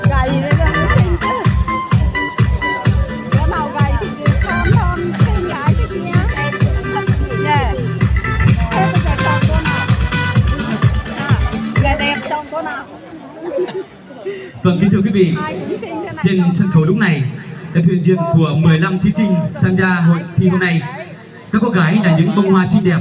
Gầy đấy đó, xinh chứ. Cái màu gầy thì thơm thơm, xinh gái cái kia. Nè, thế bây giờ chọn cô nào? Gà đẹp chọn cô nào? Vâng, kính thưa quý vị, trên sân khấu lúc này là thuyền viên của 15 thí sinh tham gia hội thi hôm nay. Các cô gái là những bông hoa xinh đẹp,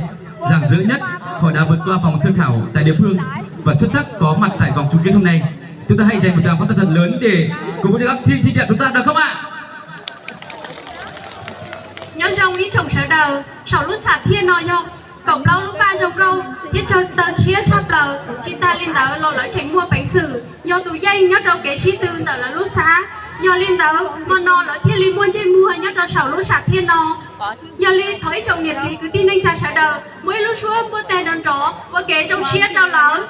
rạng rỡ nhất, họ đã vượt qua vòng sơ khảo tại địa phương và xuất sắc có mặt tại vòng chung kết hôm nay. Chúng ta hãy dành một tràng pháo tay thật lớn để cùng với các thi đẹp chúng ta được không ạ? Nhớ rồng đi trồng sở đầu, sáu lúc sạt thiên nói dòng, cổng lâu lúc ba dòng câu, thiết cho tờ chia chắp lờ, chị ta liên đảo lo lỡ tránh mua bánh sử, do tủ dây nhớ rồng kế sĩ tư tờ là lúc xá, do liên đảo mà nó lỡ thiên liên muôn trên mua nhớ rồng sáu lúc sạt thiên nó, do liên thói chồng nhiệt thì cứ tin anh cha sở đầu, mỗi lúc xuống mua tên đòn tró, mua kế trong chia trao lỡ.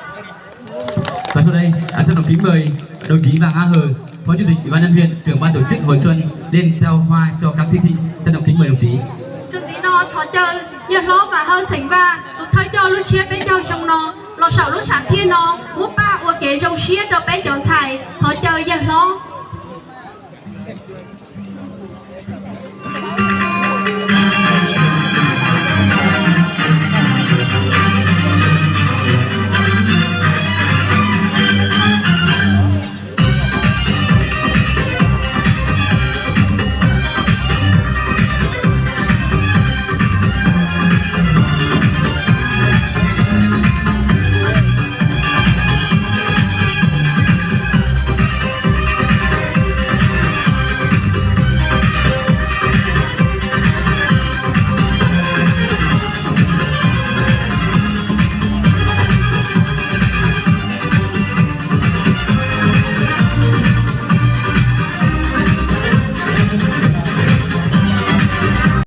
Và sau đây, cho đồng chí mời đồng chí Vàng A Hờ, Phó Chủ tịch Ủy ban nhân huyện, trưởng ban tổ chức hội xuân lên trao hoa cho các thí sinh. Thân đồng kính mời đồng chí. Chúng tí nó thọ chơi, giờ lo và hơi sánh va, tụi thấy cho lúc chia bên nhau trong nó, lo sáu lúc sáng thiên nó, mua ba của kế trong chia cho bé chọn xài, thọ chơi giờ lo.